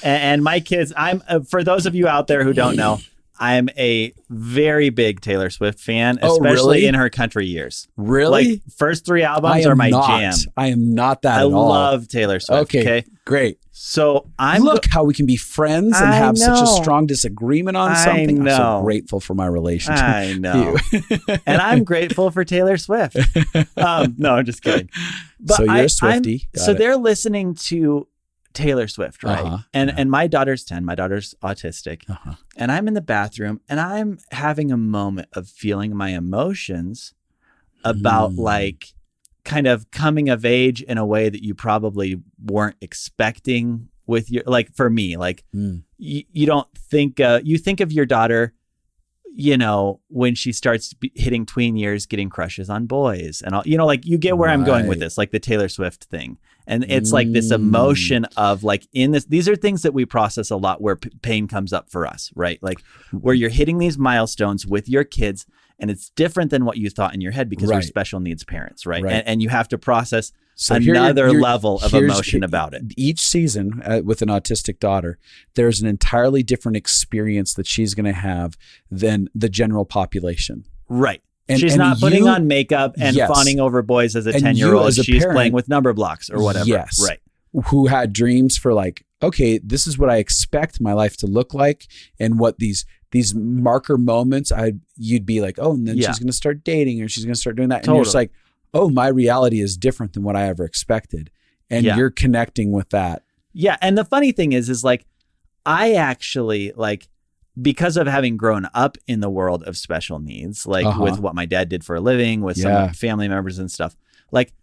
and my kids, for those of you out there who don't know, I'm a very big Taylor Swift fan, especially in her country years. Really? Like, first 3 albums are my jam. I am not that at all. I love Taylor Swift. Okay, great. So look how we can be friends and have such a strong disagreement on something. I'm so grateful for my relationship. I know. And I'm grateful for Taylor Swift. No, I'm just kidding. But so you're a Swiftie. So they're listening to Taylor Swift, right? And my daughter's 10. My daughter's autistic. And I'm in the bathroom and I'm having a moment of feeling my emotions about like kind of coming of age in a way that you probably weren't expecting with your, like, for me, like you don't think, you think of your daughter, you know, when she starts hitting tween years, getting crushes on boys and all, you know, like you get where I'm going with this, like the Taylor Swift thing. And it's like this emotion of like these are things that we process a lot where pain comes up for us, right? Like where you're hitting these milestones with your kids and it's different than what you thought in your head because you're special needs parents, right? And you have to process another level of emotion about it. Each season with an autistic daughter, there's an entirely different experience that she's going to have than the general population. Right. She's not putting on makeup and fawning over boys as a 10-year-old. She's playing with number blocks or whatever. Yes. Right. Who had dreams for like, okay, this is what I expect my life to look like. And what these marker moments, you'd be like, oh, and then she's going to start dating or she's going to start doing that. And you're just like, oh, my reality is different than what I ever expected. And you're connecting with that. Yeah. And the funny thing is like, I actually like, because of having grown up in the world of special needs, like with what my dad did for a living, with some family members and stuff, like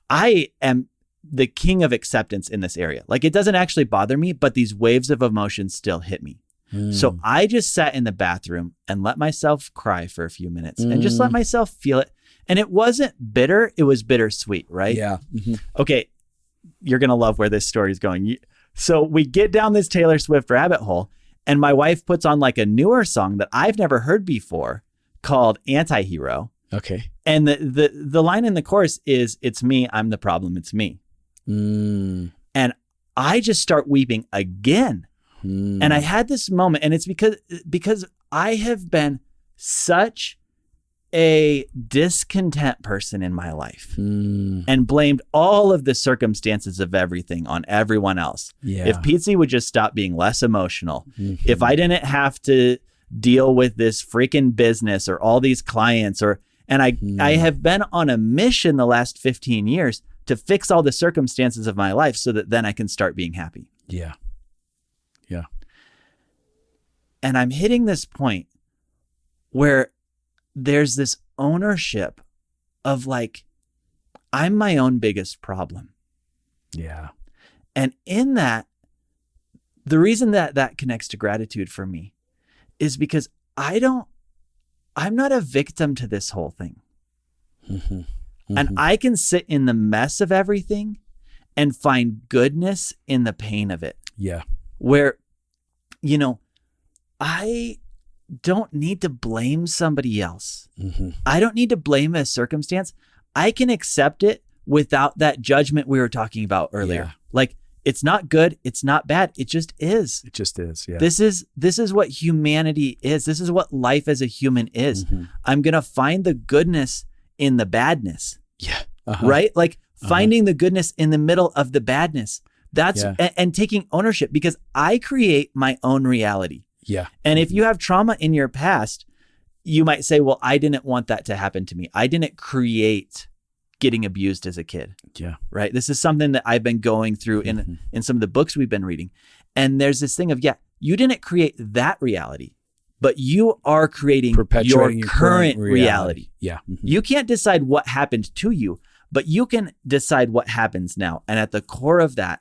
I am the king of acceptance in this area. Like it doesn't actually bother me, but these waves of emotion still hit me. So I just sat in the bathroom and let myself cry for a few minutes and just let myself feel it. And it wasn't bitter. It was bittersweet, right? Yeah. Okay. You're going to love where this story is going. So we get down this Taylor Swift rabbit hole and my wife puts on like a newer song that I've never heard before called Antihero. Okay. And the line in the chorus is, it's me, I'm the problem, it's me. And I just start weeping again. And I had this moment, and it's because I have been such a discontent person in my life and blamed all of the circumstances of everything on everyone else. Yeah. If Pizzi would just stop being less emotional, if I didn't have to deal with this freaking business or all these clients I have been on a mission the last 15 years to fix all the circumstances of my life so that then I can start being happy. Yeah. Yeah. And I'm hitting this point where there's this ownership of like, I'm my own biggest problem. Yeah. And in that, the reason that connects to gratitude for me is because I'm not a victim to this whole thing. And I can sit in the mess of everything and find goodness in the pain of it. Yeah. Where, you know, I don't need to blame somebody else. I don't need to blame a circumstance. I can accept it without that judgment we were talking about earlier. Yeah. Like It's not good. It's not bad. It just is. It just is. Yeah. This is what humanity is. This is what life as a human is. I'm going to find the goodness in the badness. Yeah. Right? Like finding the goodness in the middle of the badness. That's and taking ownership, because I create my own reality. Yeah. And if you have trauma in your past, you might say, well, I didn't want that to happen to me. I didn't create getting abused as a kid. Yeah. Right. This is something that I've been going through in some of the books we've been reading. And there's this thing of, you didn't create that reality, but you are creating your current reality. Yeah. You can't decide what happened to you, but you can decide what happens now. And at the core of that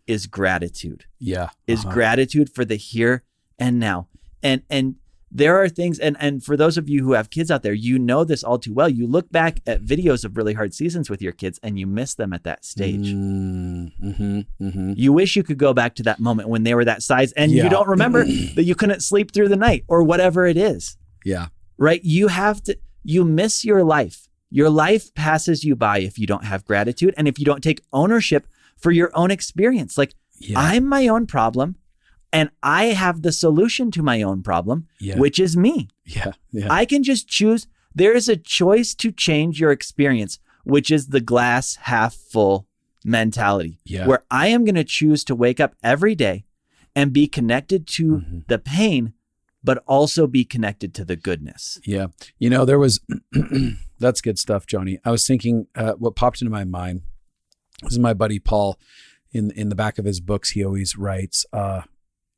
is gratitude. Yeah. Is gratitude for the here and now. And there are things, and for those of you who have kids out there, you know this all too well. You look back at videos of really hard seasons with your kids and you miss them at that stage. You wish you could go back to that moment when they were that size, and you don't remember that you couldn't sleep through the night or whatever it is. Yeah. Right? You miss your life. Your life passes you by if you don't have gratitude and if you don't take ownership for your own experience. Like, I'm my own problem. And I have the solution to my own problem, which is me. Yeah. I can just choose. There is a choice to change your experience, which is the glass half full mentality, where I am going to choose to wake up every day and be connected to the pain, but also be connected to the goodness. Yeah. There was, that's good stuff, Jonny. I was thinking, what popped into my mind, this is my buddy Paul. In the back of his books, he always writes,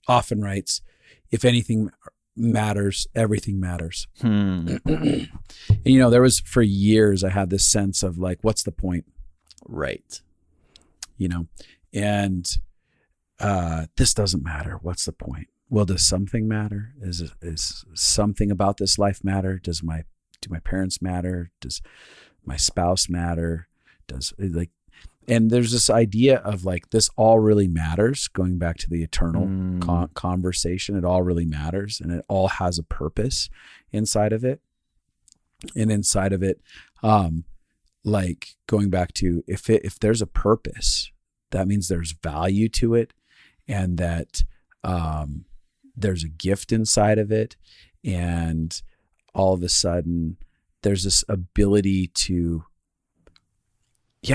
often writes, if anything matters, everything matters. And, there was, for years, I had this sense of like, what's the point? Right. And this doesn't matter. What's the point? Well, does something matter? Is something about this life matter? Do my parents matter? Does my spouse matter? And there's this idea of like, this all really matters, going back to the eternal conversation. It all really matters, and it all has a purpose inside of it. And inside of it, like going back to if there's a purpose, that means there's value to it, and that there's a gift inside of it. And all of a sudden there's this ability to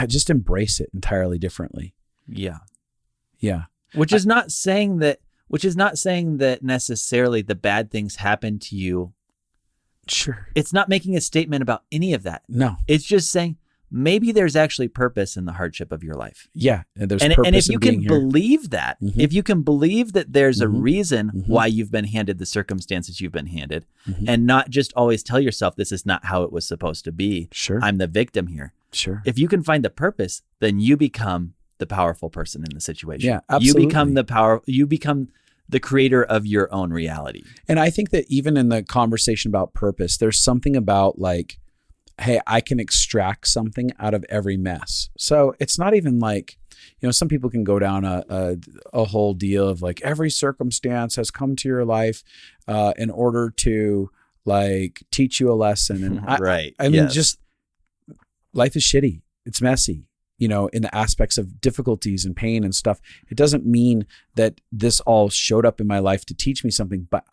just embrace it entirely differently. Yeah. Which is not saying that necessarily the bad things happen to you. Sure. It's not making a statement about any of that. No. It's just saying maybe there's actually purpose in the hardship of your life. Yeah. And there's purpose. And if you in being can here. believe that, if you can believe that there's a reason why you've been handed the circumstances you've been handed, and not just always tell yourself this is not how it was supposed to be. Sure. I'm the victim here. Sure. If you can find the purpose, then you become the powerful person in the situation. Yeah, absolutely. You become the creator of your own reality. And I think that even in the conversation about purpose, there's something about like, hey, I can extract something out of every mess. So it's not even like, some people can go down a whole deal of like, every circumstance has come to your life in order to like teach you a lesson. And right. I mean, just life is shitty. It's messy, in the aspects of difficulties and pain and stuff. It doesn't mean that this all showed up in my life to teach me something, but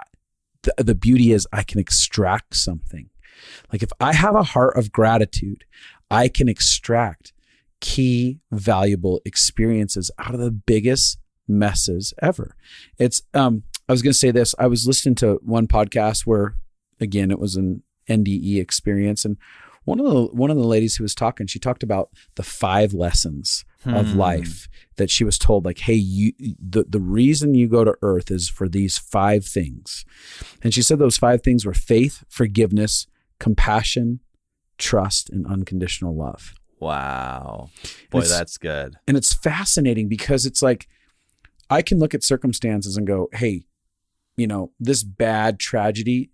the beauty is I can extract something. Like if I have a heart of gratitude, I can extract key, valuable experiences out of the biggest messes ever. It's, I was going to say this. I was listening to one podcast where, again, it was an NDE experience, and one of the ladies who was talking, she talked about the 5 lessons of life that she was told, like, hey, the reason you go to earth is for these 5 things. And she said those 5 things were faith, forgiveness, compassion, trust, and unconditional love. Wow. Boy, that's good. And it's fascinating because it's like, I can look at circumstances and go, hey, this bad tragedy,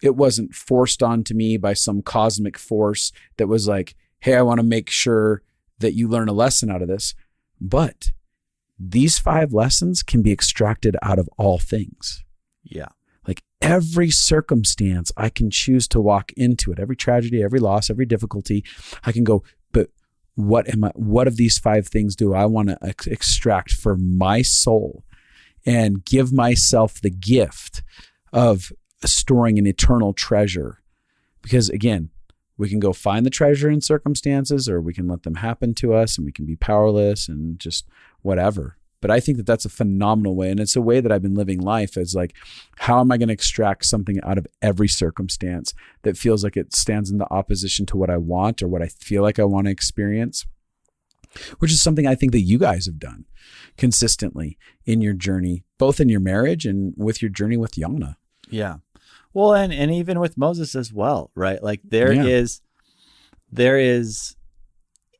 it wasn't forced onto me by some cosmic force that was like, hey, I want to make sure that you learn a lesson out of this. But these 5 lessons can be extracted out of all things. Yeah. Like every circumstance, I can choose to walk into it. Every tragedy, every loss, every difficulty, I can go, but what of these 5 things do I want to extract for my soul and give myself the gift of storing an eternal treasure? Because again, we can go find the treasure in circumstances, or we can let them happen to us and we can be powerless and just whatever. But I think that that's a phenomenal way. And it's a way that I've been living life, is like, how am I going to extract something out of every circumstance that feels like it stands in the opposition to what I want or what I feel like I want to experience? Which is something I think that you guys have done consistently in your journey, both in your marriage and with your journey with Yana. Yeah. Well, and even with Moses as well, right? Like there is,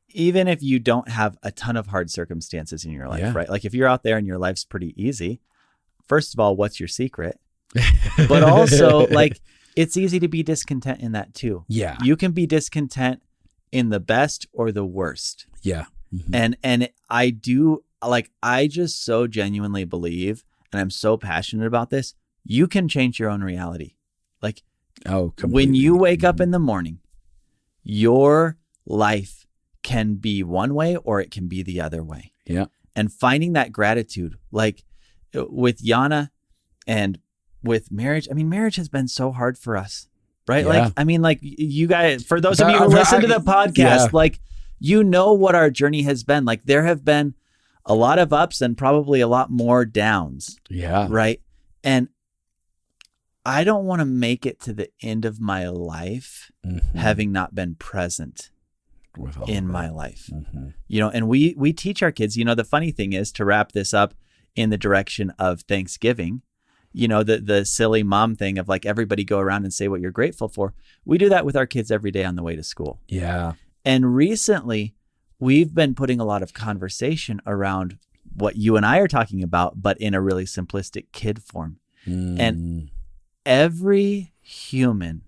even if you don't have a ton of hard circumstances in your life, right? Like if you're out there and your life's pretty easy, first of all, what's your secret? But also, like, it's easy to be discontent in that too. Yeah. You can be discontent in the best or the worst. Yeah. Mm-hmm. And I do, like, I just so genuinely believe, and I'm so passionate about this, you can change your own reality. Like, when you wake up in the morning, your life can be one way or it can be the other way. Yeah. And finding that gratitude, like with Yana and with marriage, I mean, marriage has been so hard for us, right? Yeah. Like, I mean, like you guys, for those of you who listen to the podcast, like, you know what our journey has been. Like, there have been a lot of ups and probably a lot more downs. Yeah. Right. And I don't want to make it to the end of my life having not been present in my life. You know, and we teach our kids, you know, the funny thing is, to wrap this up in the direction of Thanksgiving, you know, the silly mom thing of like, everybody go around and say what you're grateful for. We do that with our kids every day on the way to school. Yeah. And recently we've been putting a lot of conversation around what you and I are talking about, but in a really simplistic kid form. And every human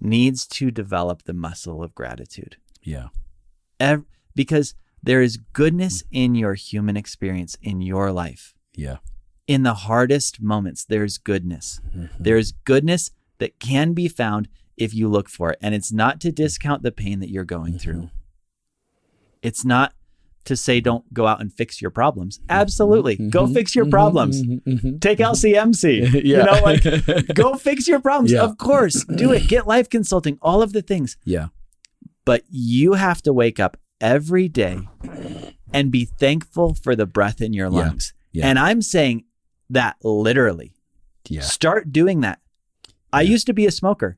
needs to develop the muscle of gratitude. Yeah. Because there is goodness in your human experience in your life. Yeah. In the hardest moments, there's goodness. There's goodness that can be found if you look for it. And it's not to discount the pain that you're going through. It's not to say don't go out and fix your problems. Absolutely. Go fix your problems. Take LCMC. You know, like, go fix your problems. Of course. Do it. Get life consulting. All of the things. Yeah. But you have to wake up every day and be thankful for the breath in your lungs. And I'm saying that literally. Start doing that. I used to be a smoker.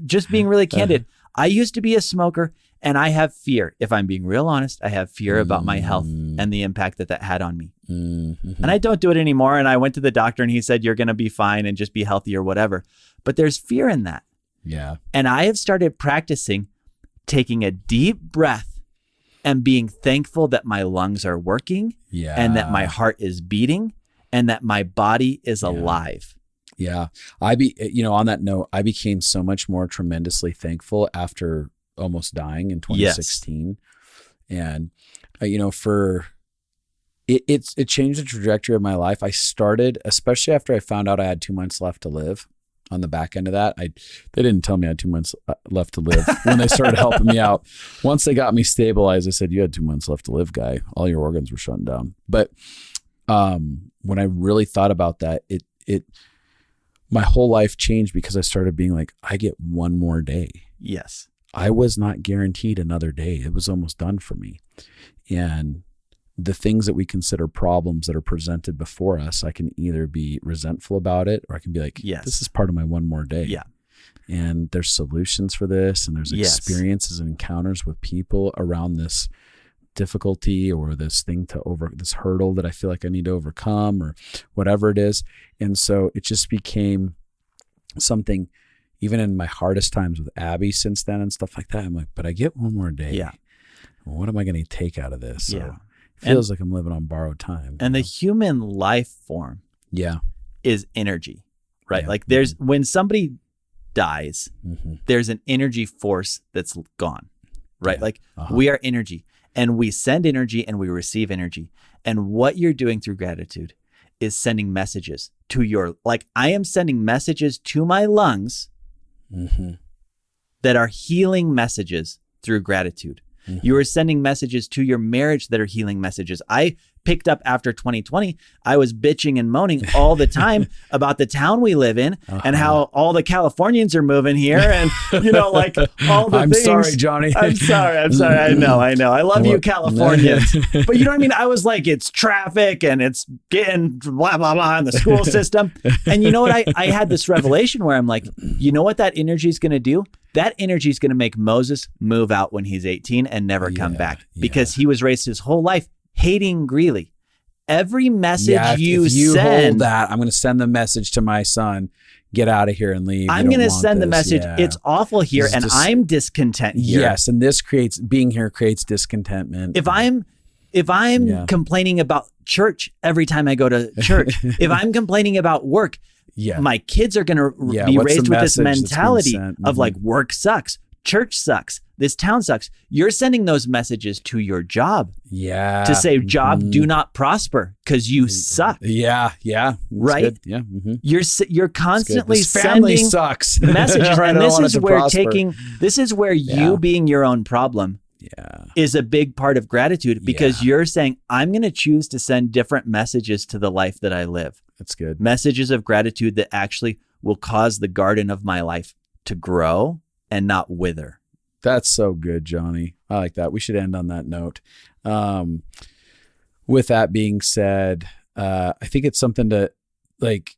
Just being really candid. I used to be a smoker, and I have fear. If I'm being real honest, I have fear about my health and the impact that had on me. And I don't do it anymore. And I went to the doctor and he said, you're going to be fine and just be healthy or whatever. But there's fear in that. Yeah. And I have started practicing taking a deep breath and being thankful that my lungs are working and that my heart is beating and that my body is alive. Yeah. On that note, I became so much more tremendously thankful after almost dying in 2016. And, it changed the trajectory of my life. I started, especially after I found out I had 2 months left to live. On the back end of that, they didn't tell me I had 2 months left to live when they started helping me out. Once they got me stabilized, I said, you had 2 months left to live, guy. All your organs were shutting down. But when I really thought about that, my whole life changed because I started being like, I get one more day. Yes. I was not guaranteed another day. It was almost done for me. And the things that we consider problems that are presented before us, I can either be resentful about it, or I can be like, this is part of my one more day. Yeah. And there's solutions for this. And there's experiences and encounters with people around this difficulty or this thing this hurdle that I feel like I need to overcome or whatever it is. And so it just became something, even in my hardest times with Abby since then and stuff like that, I'm like, but I get one more day. Yeah. What am I going to take out of this? So it feels like I'm living on borrowed time. And the human life form is energy, right? Yeah. Like when somebody dies, there's an energy force that's gone, right? Yeah. Like we are energy. And we send energy and we receive energy. And what you're doing through gratitude is sending messages to I am sending messages to my lungs that are healing messages through gratitude. You are sending messages to your marriage that are healing messages. I picked up after 2020, I was bitching and moaning all the time about the town we live in and how all the Californians are moving here and, like all the I'm things. sorry, Johnny. I'm sorry. I know. I love you, Californians. But you know what I mean? I was like, it's traffic and it's getting blah, blah, blah in the school system. And you know what? I had this revelation where I'm like, you know what that energy is going to do? That energy is going to make Moses move out when he's 18 and never come back because he was raised his whole life hating Greeley. Every message if you send, hold that, I'm going to send the message to my son, get out of here and leave. I'm going to send the message. Yeah. It's awful here and I'm discontent here. Yes. And being here creates discontentment. If I'm complaining about church every time I go to church, if I'm complaining about work, my kids are going to be raised with this mentality of like work sucks. Church sucks. This town sucks. You're sending those messages to your job. Yeah. To say, job, do not prosper because you suck. Yeah. Yeah. Right. Good. Yeah. You're constantly this family sending sucks. messages. Right, and this is where you being your own problem is a big part of gratitude because you're saying, I'm going to choose to send different messages to the life that I live. That's good. Messages of gratitude that actually will cause the garden of my life to grow and not wither. That's so good, Johnny. I like that. We should end on that note. With that being said, I think it's something to like,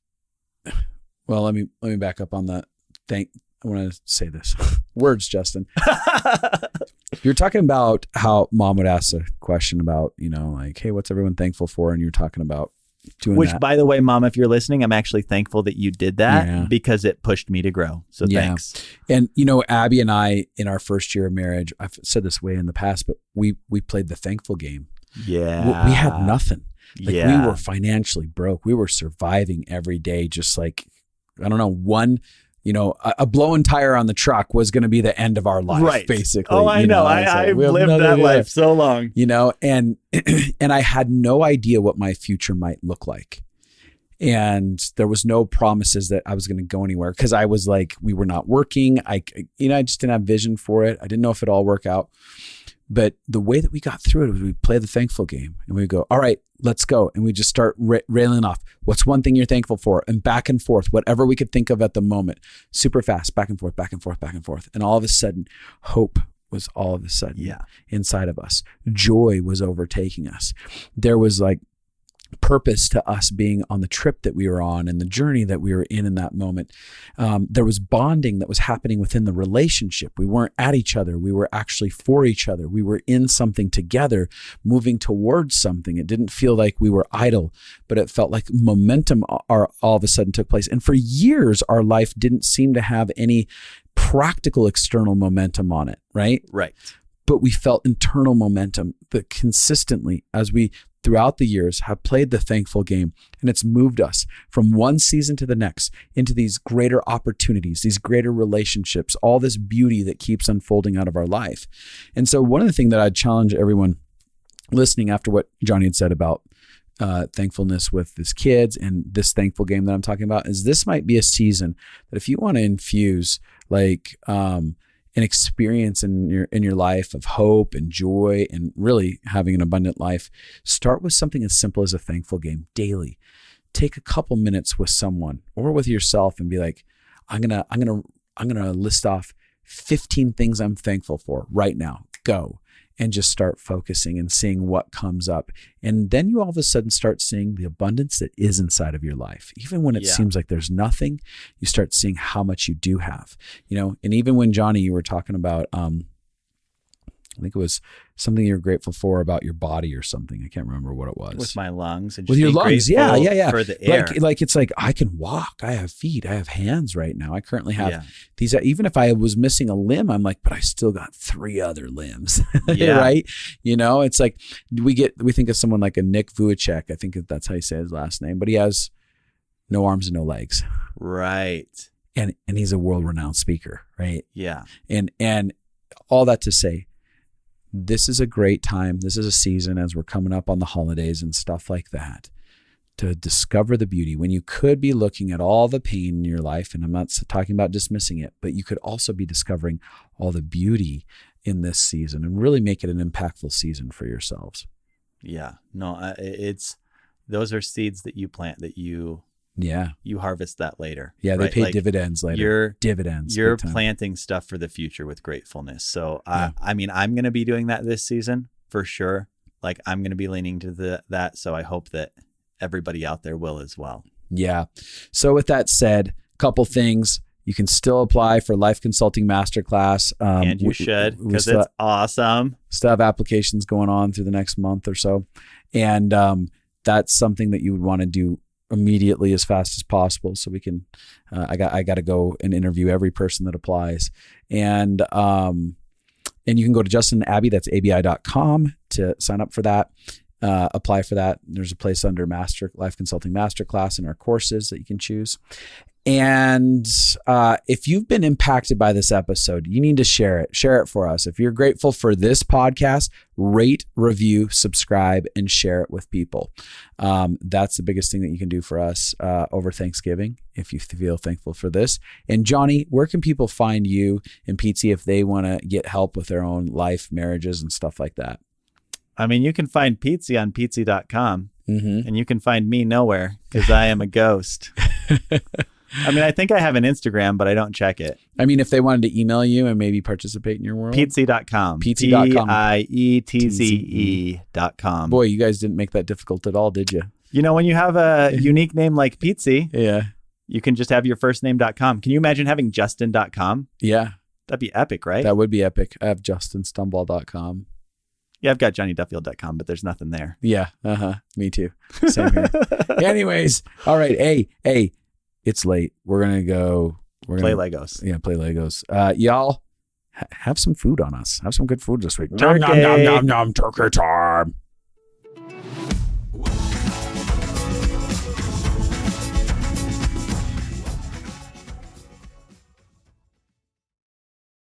well, let me back up on that. I want to say this. Words, Justin. You're talking about how mom would ask a question about, like, hey, what's everyone thankful for? And you're talking about doing that. By the way, Mom, if you're listening, I'm actually thankful that you did that because it pushed me to grow. So thanks. And, Abby and I, in our first year of marriage, I've said this way in the past, but we played the thankful game. Yeah. We had nothing. We were financially broke. We were surviving every day. Just like, I don't know, a blowing tire on the truck was going to be the end of our life, basically. Oh, I know. I've lived that life so long. And I had no idea what my future might look like. And there was no promises that I was going to go anywhere because I was like, we were not working. I just didn't have vision for it. I didn't know if it'd all work out. But the way that we got through it was we play the thankful game and we go, all right, let's go. And we just start railing off. What's one thing you're thankful for? And back and forth, whatever we could think of at the moment, super fast, back and forth, back and forth, back and forth. And all of a sudden, hope was all of a sudden inside of us. Joy was overtaking us. There was like purpose to us being on the trip that we were on and the journey that we were in that moment. There was bonding that was happening within the relationship. We weren't at each other. We were actually for each other. We were in something together, moving towards something. It didn't feel like we were idle, but it felt like momentum all of a sudden took place. And for years, our life didn't seem to have any practical external momentum on it, right? Right. But we felt internal momentum that consistently, as we throughout the years have played the thankful game, and it's moved us from one season to the next into these greater opportunities, these greater relationships, all this beauty that keeps unfolding out of our life. And so one of the things that I'd challenge everyone listening after what Johnny had said about thankfulness with his kids and this thankful game that I'm talking about is this might be a season that if you want to infuse like an experience in your life of hope and joy and really having an abundant life, start with something as simple as a thankful game daily. Take a couple minutes with someone or with yourself and be like, I'm gonna list off 15 things I'm thankful for right now. Go. And just start focusing and seeing what comes up. And then you all of a sudden start seeing the abundance that is inside of your life. Even when it seems like there's nothing, you start seeing how much you do have, and even when Johnny, you were talking about, I think it was something you're grateful for about your body or something. I can't remember what it was. With my lungs. And with your lungs. Yeah. For the air. Like it's like, I can walk. I have feet. I have hands right now. I currently have these. Even if I was missing a limb, I'm like, but I still got 3 other limbs. Right. It's like we think of someone like a Nick Vujicic. I think that's how you say his last name, but he has no arms and no legs. Right. And he's a world-renowned speaker. Right. Yeah. And all that to say, this is a great time. This is a season as we're coming up on the holidays and stuff like that to discover the beauty when you could be looking at all the pain in your life. And I'm not talking about dismissing it, but you could also be discovering all the beauty in this season and really make it an impactful season for yourselves. Yeah, no, those are seeds that you plant that you harvest that later. Yeah, they right? pay dividends later. You're planting stuff for the future with gratefulness. So I mean, I'm going to be doing that this season for sure. Like I'm going to be leaning to that. So I hope that everybody out there will as well. Yeah. So with that said, a couple things. You can still apply for Life Consulting Masterclass. And you should, because it's awesome. Still have applications going on through the next month or so. And that's something that you would want to do immediately as fast as possible. So we can, I got to go and interview every person that applies. And you can go to Justin and Abby, that's abi.com to sign up for that. Apply for that. There's a place under Life Consulting Masterclass in our courses that you can choose. And if you've been impacted by this episode, you need to share it. Share it for us. If you're grateful for this podcast, rate, review, subscribe, and share it with people. That's the biggest thing that you can do for us over Thanksgiving, if you feel thankful for this. And Jonny, where can people find you and Pizzi if they want to get help with their own life, marriages, and stuff like that? I mean, you can find Pizzi on pizzi.com, and you can find me nowhere because I am a ghost. I mean, I think I have an Instagram, but I don't check it. I mean, if they wanted to email you and maybe participate in your world. Pizzi.com. Pizzi.com. Pietze.com. Boy, you guys didn't make that difficult at all, did you? You know, when you have a unique name like Pizzi, you can just have your first name.com. Can you imagine having Justin.com? Yeah. That'd be epic, right? That would be epic. I have JustinStumble.com. Yeah, I've got JonnyDuffield.com, but there's nothing there. Yeah. Me too. Same here. Anyways. All right. Hey. It's late. We're going to go. Play Legos. Yeah, play Legos. Y'all, have some food on us. Have some good food this week. Turkey. Nom, nom, nom, nom, nom, turkey time.